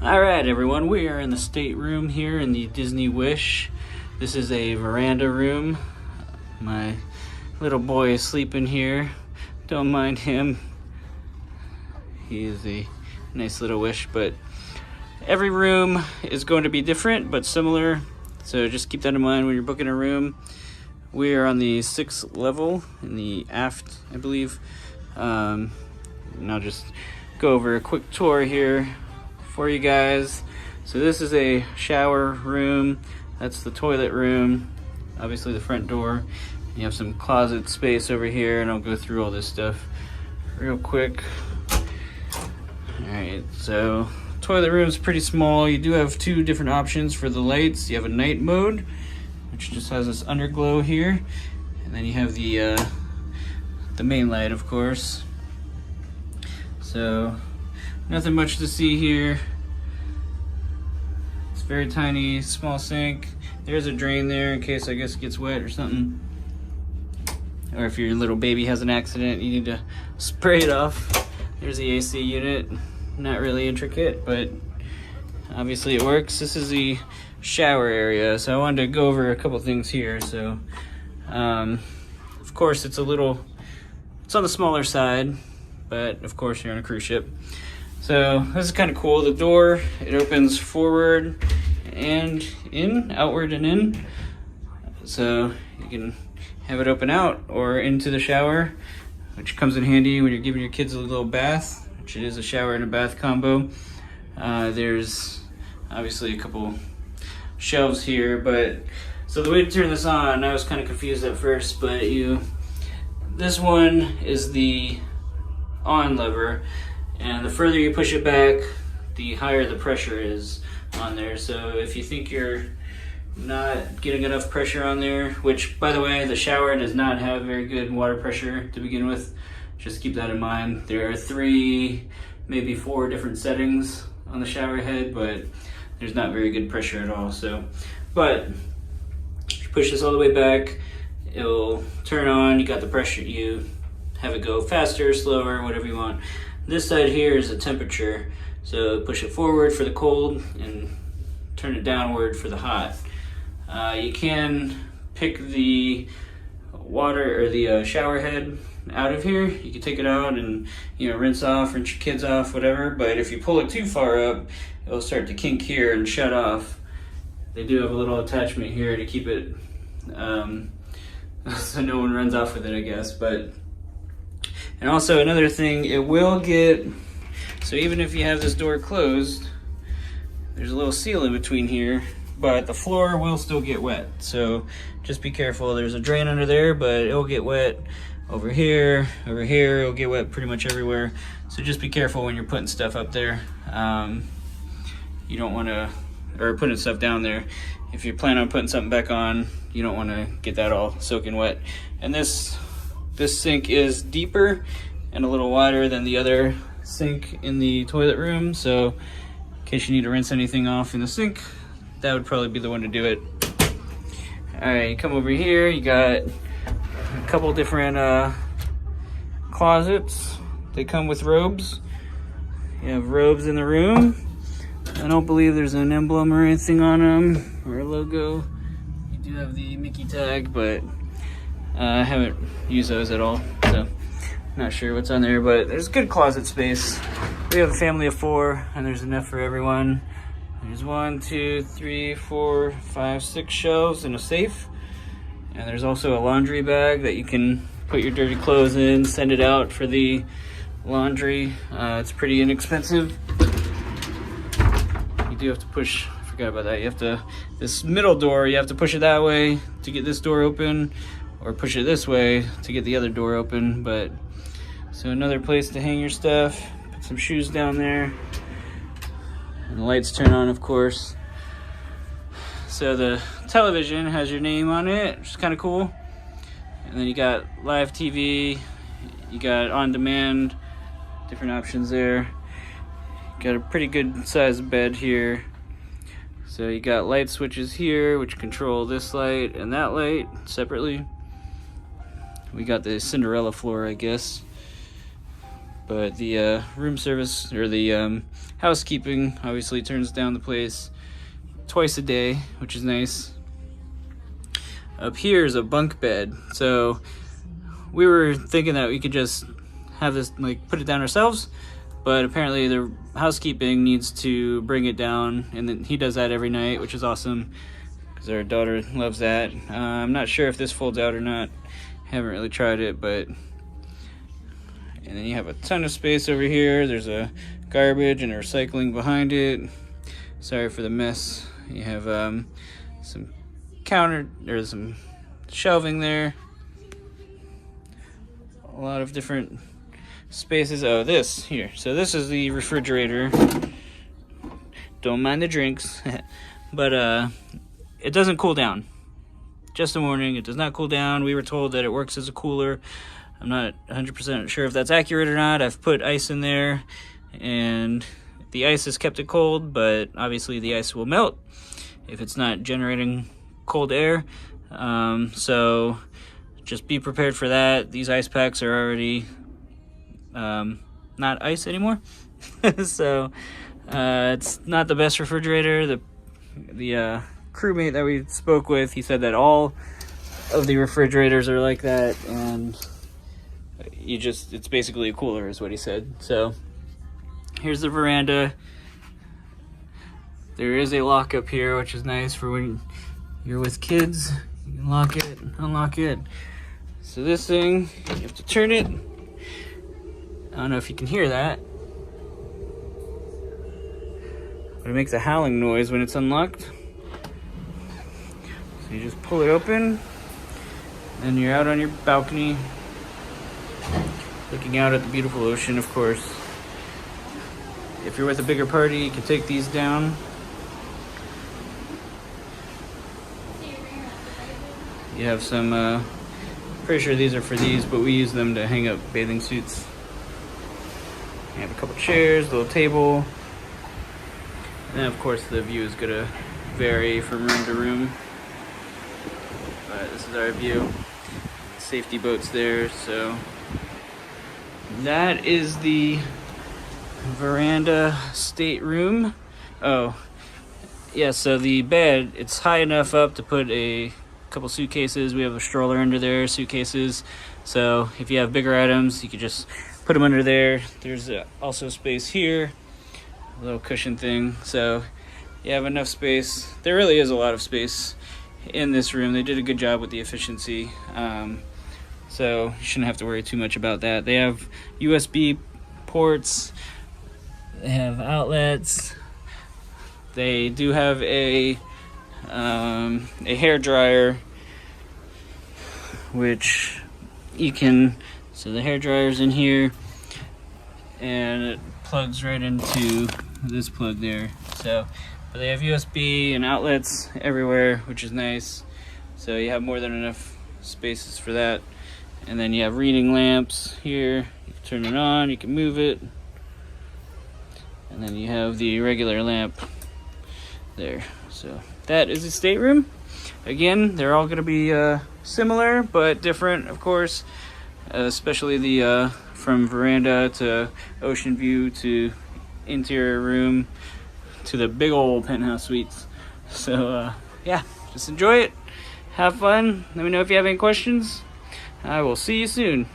Alright everyone, we are in the stateroom here in the Disney Wish. This is a veranda room. My little boy is sleeping here. Don't mind him. He is a nice little Wish, but every room is going to be different but similar. So just keep that in mind when you're booking a room. We are on the 6th level in the aft, I believe. And I'll just go over a quick tour here for you guys. So this is a shower room. That's the toilet room. Obviously the front door. You have some closet space over here, and I'll go through all this stuff real quick. Alright, so toilet room is pretty small. You do have two different options for the lights. You have a night mode, which just has this underglow here, and then you have the main light, of course. So nothing much to see here. It's very tiny, small sink. There's a drain there in case, I guess, it gets wet or something. Or if your little baby has an accident, you need to spray it off. There's the AC unit. Not really intricate, but obviously it works. This is the shower area, so I wanted to go over a couple things here. So, of course, it's on the smaller side, but of course you're on a cruise ship. So this is kind of cool. The door, it opens forward and in, outward and in. So you can have it open out or into the shower, which comes in handy when you're giving your kids a little bath, which it is a shower and a bath combo. There's obviously a couple shelves here, but so the way to turn this on, I was kind of confused at first, but this one is the on lever, and the further you push it back, the higher the pressure is on there. So if you think you're not getting enough pressure on there, which, by the way, the shower does not have very good water pressure to begin with, just keep that in mind. There are 3, maybe 4 different settings on the shower head, but there's not very good pressure at all. So, but if you push this all the way back, it'll turn on. You got the pressure, you have it go faster, slower, whatever you want. This side here is the temperature, so push it forward for the cold and turn it downward for the hot. You can pick the water or the shower head out of here. You can take it out and, you know, rinse off, rinse your kids off, whatever. But if you pull it too far up, it'll start to kink here and shut off. They do have a little attachment here to keep it so no one runs off with it, I guess. But and also another thing, it will get, so even if you have this door closed, there's a little seal in between here, but the floor will still get wet. So just be careful. There's a drain under there, but it'll get wet over here, it'll get wet pretty much everywhere. So just be careful when you're putting stuff up there. You don't want to, or putting stuff down there. If you plan on putting something back on, you don't want to get that all soaking wet. And this sink is deeper and a little wider than the other sink in the toilet room. So in case you need to rinse anything off in the sink, that would probably be the one to do it. All right, you come over here, you got a couple different closets. They come with robes. You have robes in the room. I don't believe there's an emblem or anything on them, or a logo. You do have the Mickey tag, but I haven't used those at all, so not sure what's on there, but there's good closet space. We have a family of 4, and there's enough for everyone. There's 1, 2, 3, 4, 5, 6 shelves and a safe. And there's also a laundry bag that you can put your dirty clothes in, send it out for the laundry. It's pretty inexpensive. You do have to push, I forgot about that. You have to, this middle door, you have to push it that way to get this door open, or push it this way to get the other door open. But so another place to hang your stuff, put some shoes down there. And the lights turn on, of course. So the television has your name on it, which is kind of cool. And then you got live TV, you got on demand, different options there. You got a pretty good sized bed here. So you got light switches here, which control this light and that light separately. We got the Cinderella floor, I guess. But the room service, or the housekeeping, obviously turns down the place twice a day, which is nice. Up here is a bunk bed. So we were thinking that we could just have this, like, put it down ourselves, but apparently the housekeeping needs to bring it down, and then he does that every night, which is awesome because our daughter loves that. I'm not sure if this folds out or not. Haven't really tried it, but... And then you have a ton of space over here. There's a garbage and a recycling behind it. Sorry for the mess. You have some counter, there's some shelving there. A lot of different spaces. Oh, this here. So this is the refrigerator. Don't mind the drinks. But it doesn't cool down. Just a warning, it does not cool down. We were told that it works as a cooler. I'm not 100% sure if that's accurate or not. I've put ice in there, and the ice has kept it cold, but obviously the ice will melt if it's not generating cold air. So just be prepared for that. These ice packs are already not ice anymore. So it's not the best refrigerator. The crewmate that we spoke with, he said that all of the refrigerators are like that, and it's basically a cooler is what he said. So here's the veranda. There is a lock up here, which is nice for when you're with kids. You can lock it, unlock it. So this thing, you have to turn it. I don't know if you can hear that, but it makes a howling noise when it's unlocked. So you just pull it open, and you're out on your balcony, looking out at the beautiful ocean, of course. If you're with a bigger party, you can take these down. You have some, pretty sure these are for these, but we use them to hang up bathing suits. You have a couple chairs, a little table. And then, of course, the view is going to vary from room to room. But this is our view. Safety boats there, so... That is the veranda stateroom. Oh, yeah, so the bed, it's high enough up to put a couple suitcases. We have a stroller under there, suitcases. So if you have bigger items, you could just put them under there. There's also space here, a little cushion thing. So you have enough space. There really is a lot of space in this room. They did a good job with the efficiency. So you shouldn't have to worry too much about that. They have USB ports. They have outlets. They do have a hairdryer, which you can. So the hairdryer's in here, and it plugs right into this plug there. So, but they have USB and outlets everywhere, which is nice. So you have more than enough spaces for that. And then you have reading lamps here. You can turn it on, you can move it. And then you have the regular lamp there. So that is the stateroom. Again, they're all going to be similar but different, of course. Especially the from veranda to ocean view to interior room to the big old penthouse suites. So yeah, just enjoy it. Have fun. Let me know if you have any questions. I will see you soon.